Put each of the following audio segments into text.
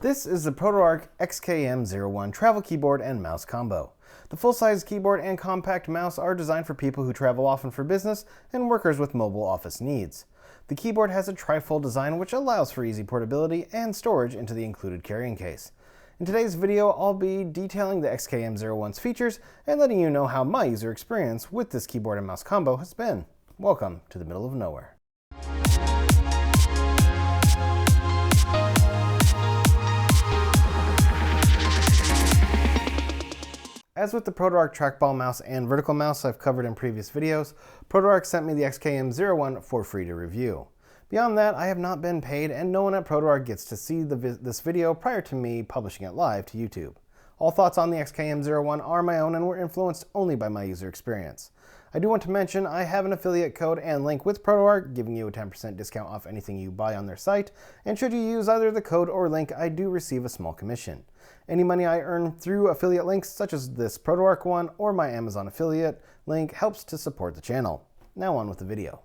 This is the ProtoArc XKM01 travel keyboard and mouse combo. The full-size keyboard and compact mouse are designed for people who travel often for business and workers with mobile office needs. The keyboard has a trifold design which allows for easy portability and storage into the included carrying case. In today's video, I'll be detailing the XKM01's features and letting you know how my user experience with this keyboard and mouse combo has been. Welcome to the middle of nowhere. As with the ProtoArc trackball mouse and vertical mouse I've covered in previous videos, ProtoArc sent me the XKM01 for free to review. Beyond that, I have not been paid and no one at ProtoArc gets to see this video prior to me publishing it live to YouTube. All thoughts on the XKM01 are my own and were influenced only by my user experience. I do want to mention I have an affiliate code and link with ProtoArc giving you a 10% discount off anything you buy on their site, and should you use either the code or link, I do receive a small commission. Any money I earn through affiliate links such as this ProtoArc one or my Amazon affiliate link helps to support the channel. Now on with the video.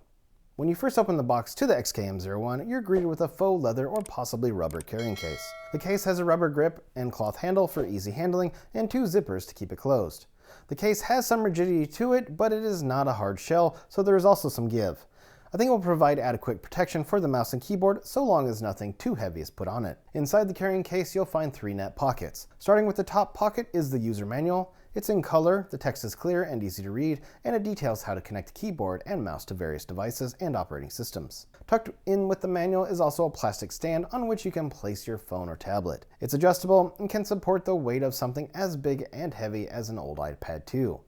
When you first open the box to the XKM01, you're greeted with a faux leather or possibly rubber carrying case. The case has a rubber grip and cloth handle for easy handling and two zippers to keep it closed. The case has some rigidity to it, but it is not a hard shell, so there is also some give. I think it will provide adequate protection for the mouse and keyboard so long as nothing too heavy is put on it. Inside the carrying case, you'll find 3 net pockets. Starting with the top pocket is the user manual. It's in color, the text is clear and easy to read, and it details how to connect the keyboard and mouse to various devices and operating systems. Tucked in with the manual is also a plastic stand on which you can place your phone or tablet. It's adjustable and can support the weight of something as big and heavy as an old iPad 2.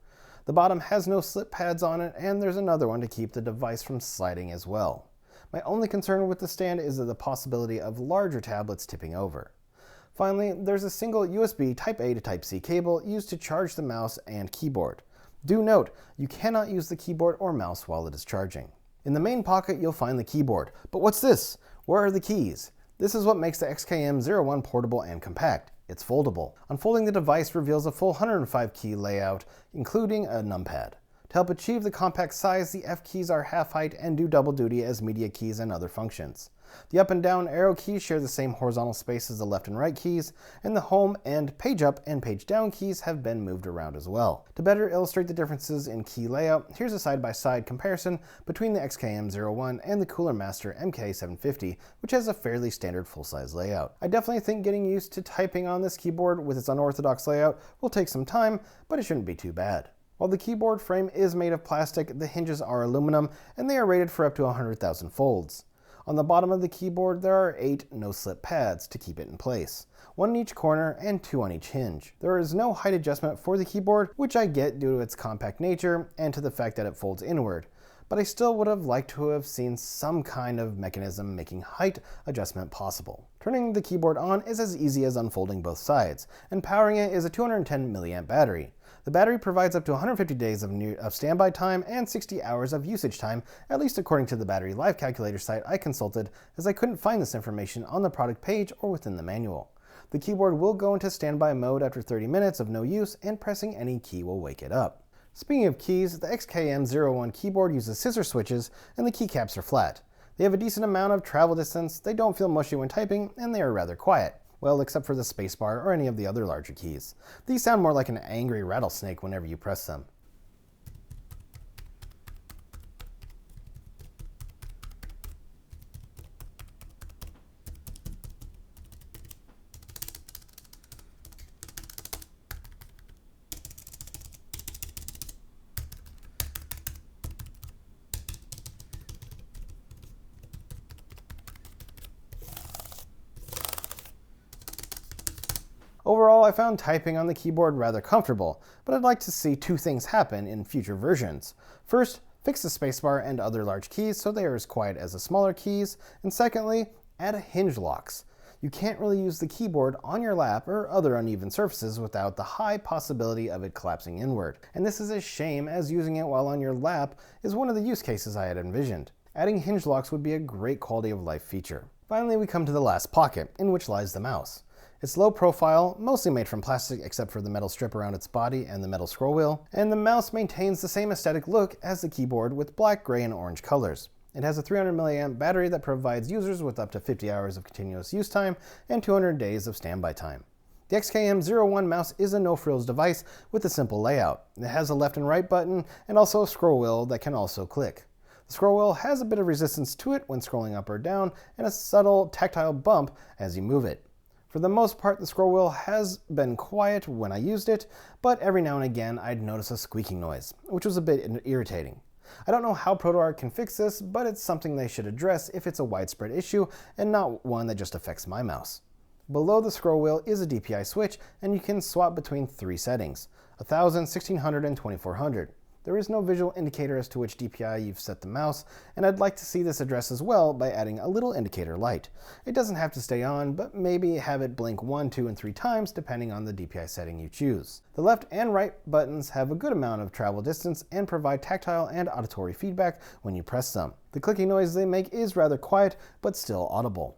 The bottom has no slip pads on it, and there's another one to keep the device from sliding as well. My only concern with the stand is the possibility of larger tablets tipping over. Finally, there's a single USB Type-A to Type-C cable used to charge the mouse and keyboard. Do note, you cannot use the keyboard or mouse while it is charging. In the main pocket, you'll find the keyboard. But what's this? Where are the keys? This is what makes the XKM01 portable and compact. It's foldable. Unfolding the device reveals a full 105 key layout, including a numpad. To help achieve the compact size, the F keys are half height and do double duty as media keys and other functions. The up and down arrow keys share the same horizontal space as the left and right keys, and the home and page up and page down keys have been moved around as well. To better illustrate the differences in key layout, here's a side-by-side comparison between the XKM01 and the Cooler Master MK750, which has a fairly standard full-size layout. I definitely think getting used to typing on this keyboard with its unorthodox layout will take some time, but it shouldn't be too bad. While the keyboard frame is made of plastic, the hinges are aluminum, and they are rated for up to 100,000 folds. On the bottom of the keyboard, there are 8 no-slip pads to keep it in place, 1 in each corner and 2 on each hinge. There is no height adjustment for the keyboard, which I get due to its compact nature and to the fact that it folds inward, but I still would have liked to have seen some kind of mechanism making height adjustment possible. Turning the keyboard on is as easy as unfolding both sides, and powering it is a 210 mAh battery. The battery provides up to 150 days of standby time and 60 hours of usage time, at least according to the battery life calculator site I consulted, as I couldn't find this information on the product page or within the manual. The keyboard will go into standby mode after 30 minutes of no use, and pressing any key will wake it up. Speaking of keys, the XKM01 keyboard uses scissor switches, and the keycaps are flat. They have a decent amount of travel distance, they don't feel mushy when typing, and they are rather quiet. Well, except for the spacebar or any of the other larger keys. These sound more like an angry rattlesnake whenever you press them. Overall, I found typing on the keyboard rather comfortable, but I'd like to see 2 things happen in future versions. First, fix the spacebar and other large keys so they are as quiet as the smaller keys, and secondly, add hinge locks. You can't really use the keyboard on your lap or other uneven surfaces without the high possibility of it collapsing inward, and this is a shame as using it while on your lap is one of the use cases I had envisioned. Adding hinge locks would be a great quality of life feature. Finally, we come to the last pocket, in which lies the mouse. It's low profile, mostly made from plastic except for the metal strip around its body and the metal scroll wheel, and the mouse maintains the same aesthetic look as the keyboard with black, gray, and orange colors. It has a 300 milliamp battery that provides users with up to 50 hours of continuous use time and 200 days of standby time. The XKM01 mouse is a no-frills device with a simple layout. It has a left and right button and also a scroll wheel that can also click. The scroll wheel has a bit of resistance to it when scrolling up or down and a subtle tactile bump as you move it. For the most part, the scroll wheel has been quiet when I used it, but every now and again I'd notice a squeaking noise, which was a bit irritating. I don't know how ProtoArc can fix this, but it's something they should address if it's a widespread issue and not one that just affects my mouse. Below the scroll wheel is a DPI switch, and you can swap between 3 settings, 1000, 1600, and 2400. There is no visual indicator as to which DPI you've set the mouse, and I'd like to see this addressed as well by adding a little indicator light. It doesn't have to stay on, but maybe have it blink 1, 2, and 3 times depending on the DPI setting you choose. The left and right buttons have a good amount of travel distance and provide tactile and auditory feedback when you press them. The clicking noise they make is rather quiet, but still audible.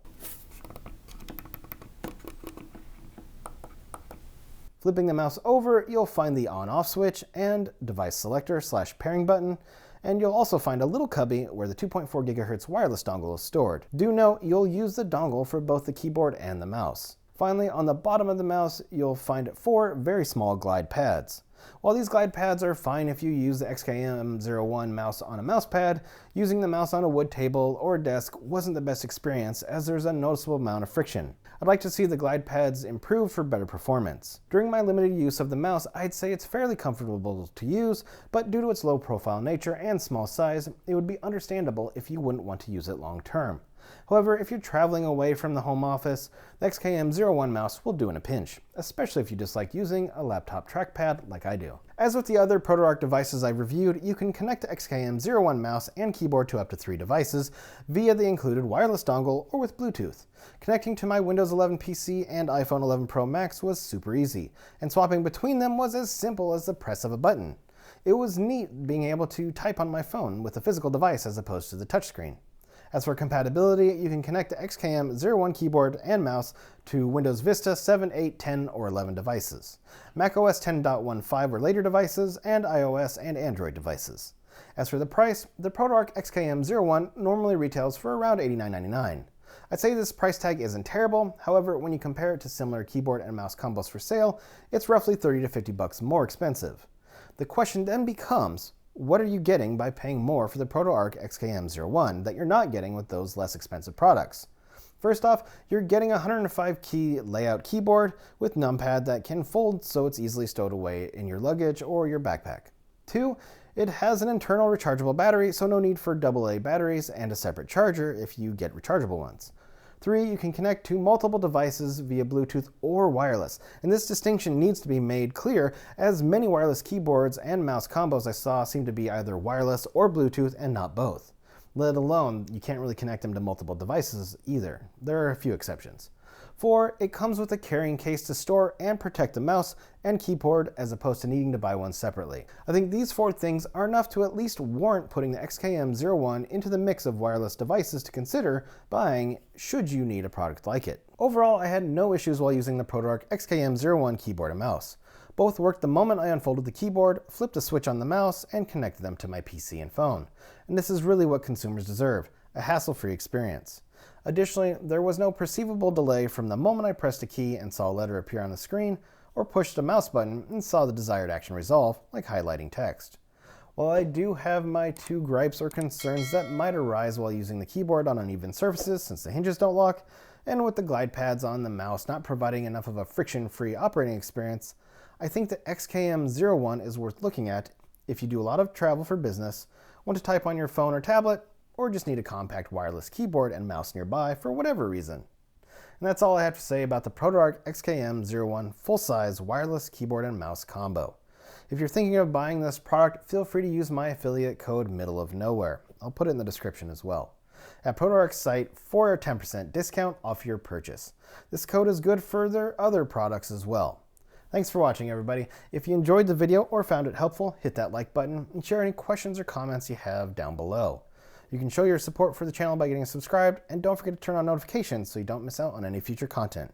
Flipping the mouse over, you'll find the on-off switch and device selector / pairing button, and you'll also find a little cubby where the 2.4 GHz wireless dongle is stored. Do note you'll use the dongle for both the keyboard and the mouse. Finally, on the bottom of the mouse, you'll find 4 very small glide pads. While these glide pads are fine if you use the XKM01 mouse on a mouse pad, using the mouse on a wood table or desk wasn't the best experience as there's a noticeable amount of friction. I'd like to see the glide pads improved for better performance. During my limited use of the mouse, I'd say it's fairly comfortable to use, but due to its low profile nature and small size, it would be understandable if you wouldn't want to use it long term. However, if you're traveling away from the home office, the XKM01 mouse will do in a pinch, especially if you dislike using a laptop trackpad like I do. As with the other ProtoArc devices I've reviewed, you can connect the XKM01 mouse and keyboard to up to 3 devices via the included wireless dongle or with Bluetooth. Connecting to my Windows 11 PC and iPhone 11 Pro Max was super easy, and swapping between them was as simple as the press of a button. It was neat being able to type on my phone with a physical device as opposed to the touchscreen. As for compatibility, you can connect the XKM01 keyboard and mouse to Windows Vista 7, 8, 10, or 11 devices, macOS 10.15 or later devices, and iOS and Android devices. As for the price, the ProtoArc XKM01 normally retails for around $89.99. I'd say this price tag isn't terrible, however, when you compare it to similar keyboard and mouse combos for sale, it's roughly $30 to $50 more expensive. The question then becomes, what are you getting by paying more for the ProtoArc XKM01 that you're not getting with those less expensive products? First off, you're getting a 105 key layout keyboard with numpad that can fold so it's easily stowed away in your luggage or your backpack. 2, it has an internal rechargeable battery, so no need for AA batteries and a separate charger if you get rechargeable ones. 3, you can connect to multiple devices via Bluetooth or wireless, and this distinction needs to be made clear as many wireless keyboards and mouse combos I saw seem to be either wireless or Bluetooth and not both. Let alone, you can't really connect them to multiple devices either. There are a few exceptions. 4, it comes with a carrying case to store and protect the mouse and keyboard as opposed to needing to buy one separately. I think these 4 things are enough to at least warrant putting the XKM01 into the mix of wireless devices to consider buying should you need a product like it. Overall, I had no issues while using the ProtoArc XKM01 keyboard and mouse. Both worked the moment I unfolded the keyboard, flipped the switch on the mouse, and connected them to my PC and phone. And this is really what consumers deserve, a hassle-free experience. Additionally, there was no perceivable delay from the moment I pressed a key and saw a letter appear on the screen, or pushed a mouse button and saw the desired action resolve, like highlighting text. While I do have my 2 gripes or concerns that might arise while using the keyboard on uneven surfaces since the hinges don't lock, and with the glide pads on the mouse not providing enough of a friction-free operating experience, I think the XKM01 is worth looking at if you do a lot of travel for business, want to type on your phone or tablet, or just need a compact wireless keyboard and mouse nearby for whatever reason. And that's all I have to say about the ProtoArc XKM01 full-size wireless keyboard and mouse combo. If you're thinking of buying this product, feel free to use my affiliate code MIDDLEOFKNOWHERE. I'll put it in the description as well. At ProtoArc's site for a 10% discount off your purchase. This code is good for their other products as well. Thanks for watching, everybody. If you enjoyed the video or found it helpful, hit that like button and share any questions or comments you have down below. You can show your support for the channel by getting subscribed, and don't forget to turn on notifications so you don't miss out on any future content.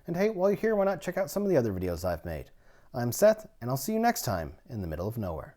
And hey, while you're here, why not check out some of the other videos I've made. I'm Seth, and I'll see you next time in the middle of nowhere.